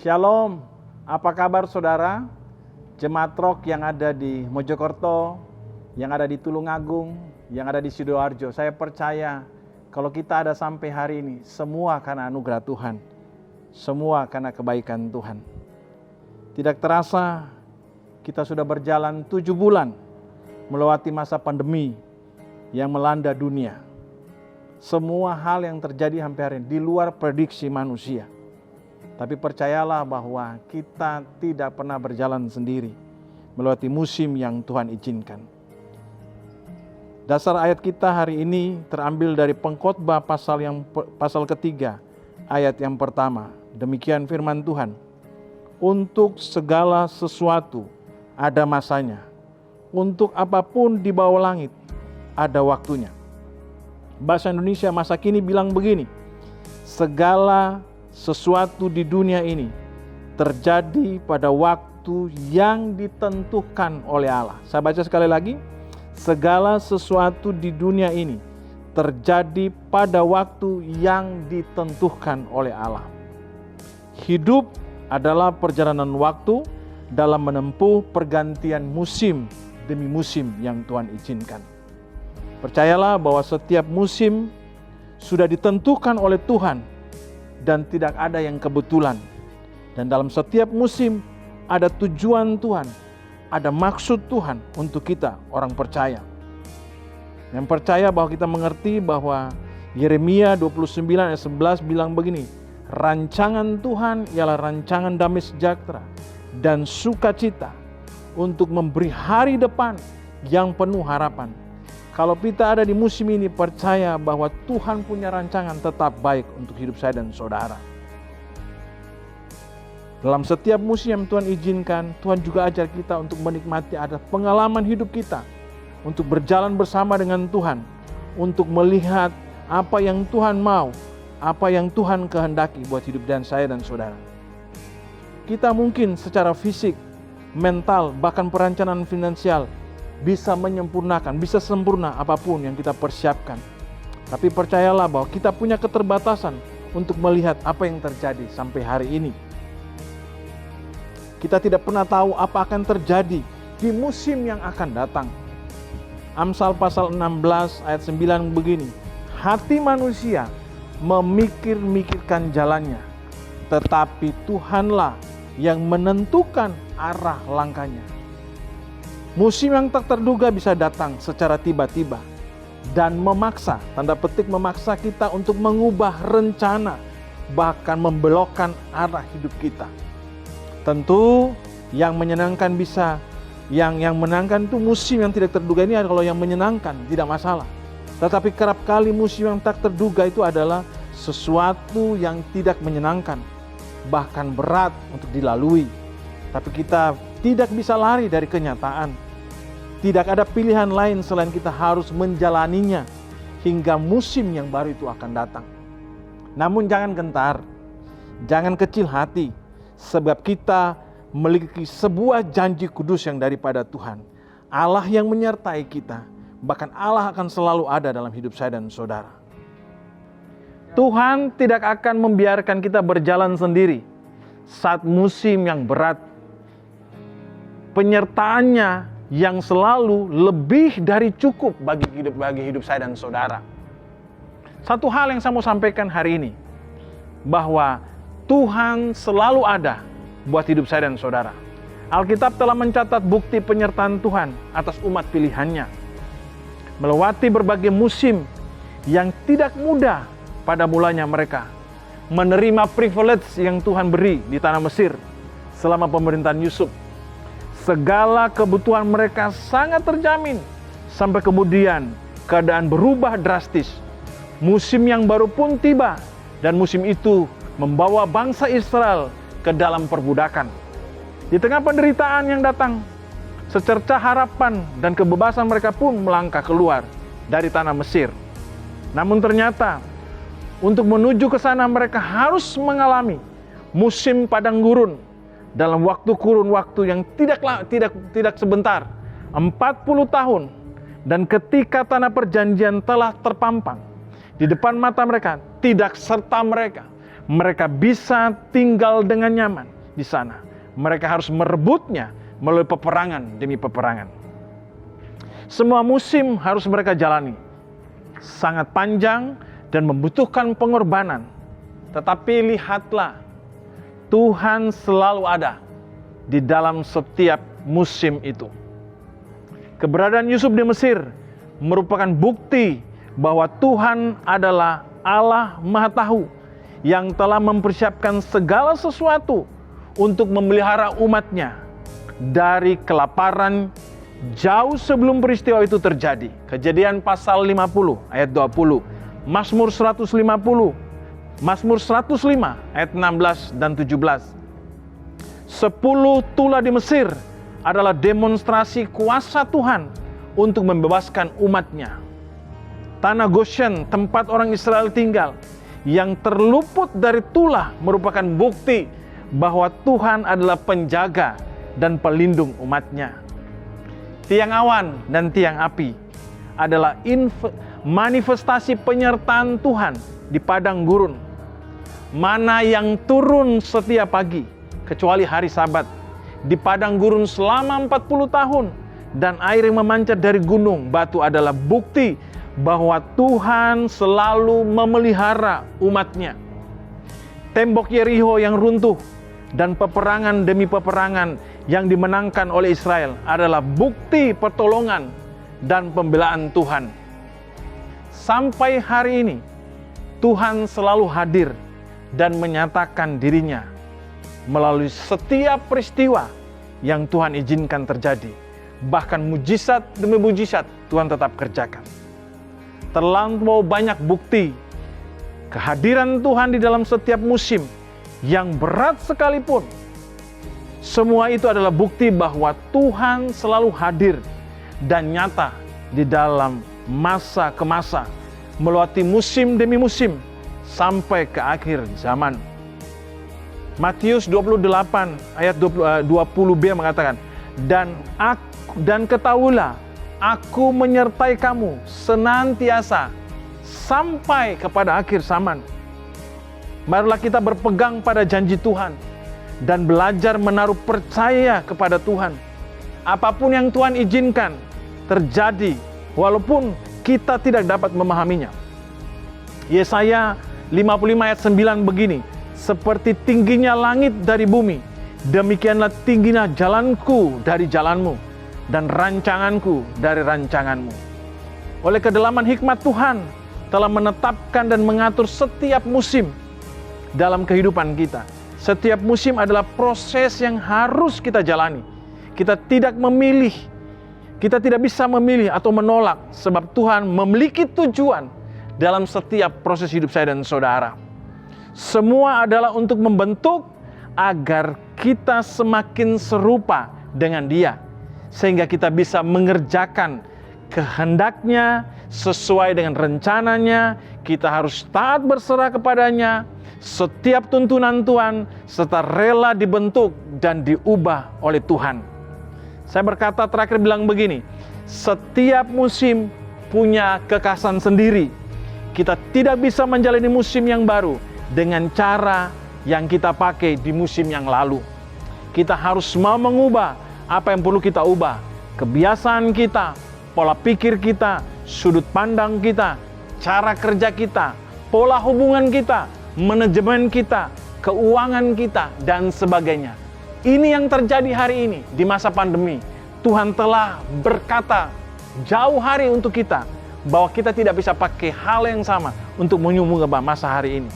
Shalom, apa kabar saudara? Jemaat Rock yang ada di Mojokerto, yang ada di Tulungagung, yang ada di Sidoarjo. Saya percaya kalau kita ada sampai hari ini, semua karena anugerah Tuhan. Semua karena kebaikan Tuhan. Tidak terasa kita sudah berjalan 7 bulan melewati masa pandemi yang melanda dunia. Semua hal yang terjadi hampir hari ini di luar prediksi manusia. Tapi percayalah bahwa kita tidak pernah berjalan sendiri melewati musim yang Tuhan izinkan. Dasar ayat kita hari ini terambil dari Pengkhotbah pasal ketiga, ayat yang pertama. Demikian firman Tuhan. Untuk segala sesuatu ada masanya. Untuk apapun di bawah langit ada waktunya. Bahasa Indonesia masa kini bilang begini. Segala sesuatu di dunia ini terjadi pada waktu yang ditentukan oleh Allah. Saya baca sekali lagi. Segala sesuatu di dunia ini terjadi pada waktu yang ditentukan oleh Allah. Hidup adalah perjalanan waktu dalam menempuh pergantian musim demi musim yang Tuhan izinkan. Percayalah bahwa setiap musim sudah ditentukan oleh Tuhan dan tidak ada yang kebetulan. Dan dalam setiap musim ada tujuan Tuhan, ada maksud Tuhan untuk kita orang percaya. Yang percaya bahwa kita mengerti bahwa Yeremia 29 ayat 11 bilang begini, rancangan Tuhan ialah rancangan damai sejahtera dan sukacita untuk memberi hari depan yang penuh harapan. Kalau kita ada di musim ini, percaya bahwa Tuhan punya rancangan tetap baik untuk hidup saya dan saudara. Dalam setiap musim yang Tuhan izinkan, Tuhan juga ajar kita untuk menikmati ada pengalaman hidup kita, untuk berjalan bersama dengan Tuhan, untuk melihat apa yang Tuhan mau, apa yang Tuhan kehendaki buat hidup dan saya dan saudara. Kita mungkin secara fisik, mental, bahkan perencanaan finansial bisa menyempurnakan, bisa sempurna apapun yang kita persiapkan. Tapi percayalah bahwa kita punya keterbatasan untuk melihat apa yang terjadi sampai hari ini. Kita tidak pernah tahu apa akan terjadi di musim yang akan datang. Amsal pasal 16 ayat 9 begini, hati manusia memikir-mikirkan jalannya, tetapi Tuhanlah yang menentukan arah langkahnya. Musim yang tak terduga bisa datang secara tiba-tiba dan memaksa, tanda petik memaksa kita untuk mengubah rencana, bahkan membelokkan arah hidup kita. Tentu yang menyenangkan bisa, yang menyenangkan itu musim yang tidak terduga ini kalau yang menyenangkan tidak masalah. Tetapi kerap kali musim yang tak terduga itu adalah sesuatu yang tidak menyenangkan, bahkan berat untuk dilalui. Tapi kita tidak bisa lari dari kenyataan. Tidak ada pilihan lain selain kita harus menjalaninya hingga musim yang baru itu akan datang. Namun jangan gentar, jangan kecil hati, sebab kita memiliki sebuah janji kudus yang daripada Tuhan. Allah yang menyertai kita, bahkan Allah akan selalu ada dalam hidup saya dan saudara. Tuhan tidak akan membiarkan kita berjalan sendiri saat musim yang berat. Penyertaannya yang selalu lebih dari cukup bagi hidup saya dan saudara. Satu hal yang saya mau sampaikan hari ini, bahwa Tuhan selalu ada buat hidup saya dan saudara. Alkitab telah mencatat bukti penyertaan Tuhan atas umat pilihannya. Melewati berbagai musim yang tidak mudah pada mulanya mereka. Menerima privilege yang Tuhan beri di tanah Mesir selama pemerintahan Yusuf. Segala kebutuhan mereka sangat terjamin. Sampai kemudian keadaan berubah drastis. Musim yang baru pun tiba. Dan musim itu membawa bangsa Israel ke dalam perbudakan. Di tengah penderitaan yang datang, secercah harapan dan kebebasan mereka pun melangkah keluar dari tanah Mesir. Namun ternyata untuk menuju ke sana mereka harus mengalami musim padang gurun. Dalam kurun waktu yang tidak sebentar, 40 tahun. Dan ketika tanah perjanjian telah terpampang di depan mata mereka, tidak serta mereka bisa tinggal dengan nyaman. di sana. Mereka harus merebutnya melalui peperangan demi peperangan. Semua musim harus mereka jalani. Sangat panjang dan membutuhkan pengorbanan. Tetapi lihatlah, Tuhan selalu ada di dalam setiap musim itu. Keberadaan Yusuf di Mesir merupakan bukti bahwa Tuhan adalah Allah Maha Tahu yang telah mempersiapkan segala sesuatu untuk memelihara umatnya dari kelaparan jauh sebelum peristiwa itu terjadi. Kejadian pasal 50 ayat 20, Mazmur 150, Mazmur 105 ayat 16 dan 17. 10 tula di Mesir adalah demonstrasi kuasa Tuhan untuk membebaskan umatnya. Tanah Goshen, tempat orang Israel tinggal, yang terluput dari tula merupakan bukti bahwa Tuhan adalah penjaga dan pelindung umatnya. Tiang awan dan tiang api adalah manifestasi penyertaan Tuhan di padang gurun. Mana yang turun setiap pagi, kecuali hari Sabat, di padang gurun selama 40 tahun, dan air yang memancar dari gunung batu adalah bukti bahwa Tuhan selalu memelihara umatnya. Tembok Yerikho yang runtuh dan peperangan demi peperangan yang dimenangkan oleh Israel adalah bukti pertolongan dan pembelaan Tuhan. Sampai hari ini, Tuhan selalu hadir dan menyatakan dirinya melalui setiap peristiwa yang Tuhan izinkan terjadi. Bahkan mujizat demi mujizat Tuhan tetap kerjakan. Terlampau banyak bukti kehadiran Tuhan di dalam setiap musim yang berat sekalipun. Semua itu adalah bukti bahwa Tuhan selalu hadir dan nyata di dalam masa ke masa, melewati musim demi musim sampai ke akhir zaman. Matius 28 ayat 20b mengatakan, dan ketahuilah, Aku menyertai kamu senantiasa sampai kepada akhir zaman. Marilah kita berpegang pada janji Tuhan dan belajar menaruh percaya kepada Tuhan. Apapun yang Tuhan izinkan terjadi, walaupun kita tidak dapat memahaminya. Yesaya 55 ayat 9 begini, seperti tingginya langit dari bumi, demikianlah tingginya jalanku dari jalanmu, dan rancanganku dari rancanganmu. Oleh kedalaman hikmat Tuhan telah menetapkan dan mengatur setiap musim dalam kehidupan kita. Setiap musim adalah proses yang harus kita jalani. Kita tidak memilih, kita tidak bisa memilih atau menolak, sebab Tuhan memiliki tujuan dalam setiap proses hidup saya dan saudara. Semua adalah untuk membentuk agar kita semakin serupa dengan Dia, sehingga kita bisa mengerjakan kehendaknya sesuai dengan rencananya. Kita harus taat berserah kepadanya, setiap tuntunan Tuhan, serta rela dibentuk dan diubah oleh Tuhan. Saya berkata terakhir bilang begini, setiap musim punya kekhasan sendiri. Kita tidak bisa menjalani musim yang baru dengan cara yang kita pakai di musim yang lalu. Kita harus mau mengubah apa yang perlu kita ubah. Kebiasaan kita, pola pikir kita, sudut pandang kita, cara kerja kita, pola hubungan kita, manajemen kita, keuangan kita, dan sebagainya. Ini yang terjadi hari ini di masa pandemi. Tuhan telah berkata jauh hari untuk kita bahwa kita tidak bisa pakai hal yang sama untuk mengubah masa hari ini.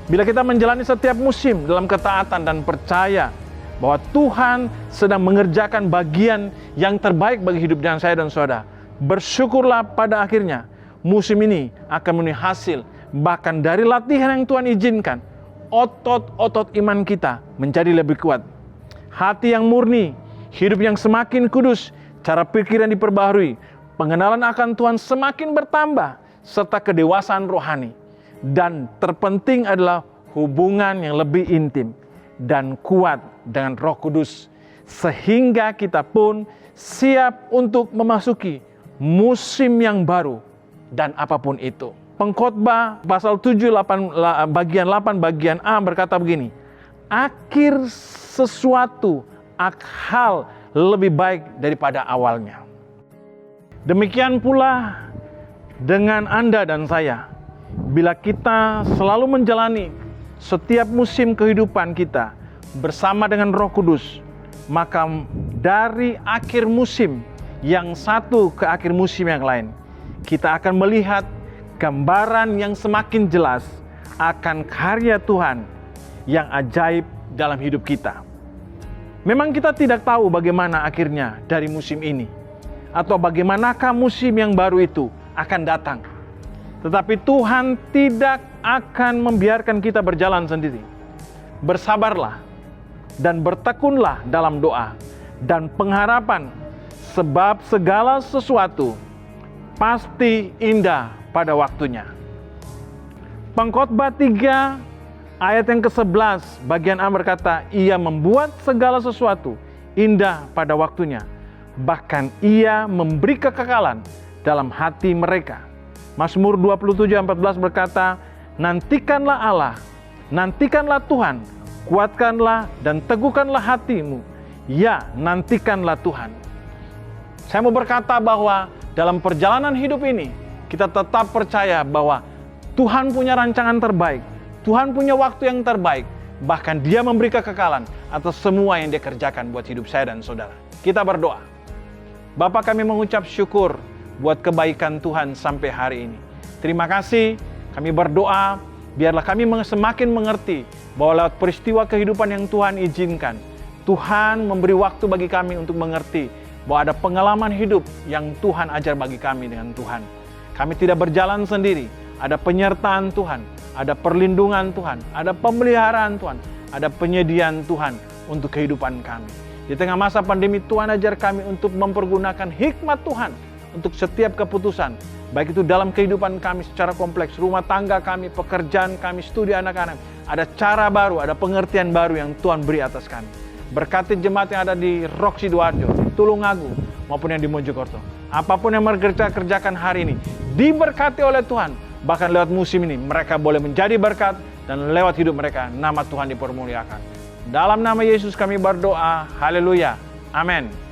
Bila kita menjalani setiap musim dalam ketaatan dan percaya bahwa Tuhan sedang mengerjakan bagian yang terbaik bagi hidup dan saya dan saudara, bersyukurlah pada akhirnya musim ini akan memenuhi hasil. Bahkan dari latihan yang Tuhan izinkan, otot-otot iman kita menjadi lebih kuat. Hati yang murni, hidup yang semakin kudus, cara pikir yang diperbaharui, pengenalan akan Tuhan semakin bertambah, serta kedewasaan rohani. Dan terpenting adalah hubungan yang lebih intim dan kuat dengan Roh Kudus, sehingga kita pun siap untuk memasuki musim yang baru dan apapun itu. Pengkhotbah pasal 7 bagian 8 bagian A berkata begini, akhir sesuatu hal lebih baik daripada awalnya. Demikian pula dengan Anda dan saya. Bila kita selalu menjalani setiap musim kehidupan kita bersama dengan Roh Kudus, maka dari akhir musim yang satu ke akhir musim yang lain, kita akan melihat gambaran yang semakin jelas akan karya Tuhan yang ajaib dalam hidup kita. Memang kita tidak tahu bagaimana akhirnya dari musim ini, atau bagaimanakah musim yang baru itu akan datang. Tetapi Tuhan tidak akan membiarkan kita berjalan sendiri. Bersabarlah dan bertekunlah dalam doa dan pengharapan, sebab segala sesuatu pasti indah pada waktunya. Pengkhotbah 3 ayat yang ke-11 bagian A berkata, Ia membuat segala sesuatu indah pada waktunya, bahkan Ia memberi kekekalan dalam hati mereka. Mazmur 27:14 berkata, nantikanlah Allah, nantikanlah Tuhan, kuatkanlah dan teguhkanlah hatimu. Ya, nantikanlah Tuhan. Saya mau berkata bahwa dalam perjalanan hidup ini, kita tetap percaya bahwa Tuhan punya rancangan terbaik, Tuhan punya waktu yang terbaik, bahkan Dia memberi kekekalan atas semua yang Dia kerjakan buat hidup saya dan saudara. Kita berdoa. Bapa, kami mengucap syukur buat kebaikan Tuhan sampai hari ini. Terima kasih, kami berdoa, biarlah kami semakin mengerti bahwa lewat peristiwa kehidupan yang Tuhan izinkan, Tuhan memberi waktu bagi kami untuk mengerti bahwa ada pengalaman hidup yang Tuhan ajar bagi kami dengan Tuhan. Kami tidak berjalan sendiri, ada penyertaan Tuhan, ada perlindungan Tuhan, ada pemeliharaan Tuhan, ada penyediaan Tuhan untuk kehidupan kami. Di tengah masa pandemi, Tuhan ajar kami untuk mempergunakan hikmat Tuhan untuk setiap keputusan, baik itu dalam kehidupan kami secara kompleks, rumah tangga kami, pekerjaan kami, studi anak-anak. Ada cara baru, ada pengertian baru yang Tuhan beri atas kami. Berkati jemaat yang ada di Rock Sidoarjo, di Tulungagung, maupun yang di Mojokerto. Apapun yang mereka kerjakan hari ini, diberkati oleh Tuhan. Bahkan lewat musim ini, mereka boleh menjadi berkat, dan lewat hidup mereka, nama Tuhan dipermuliakan. Dalam nama Yesus kami berdoa, haleluya, amin.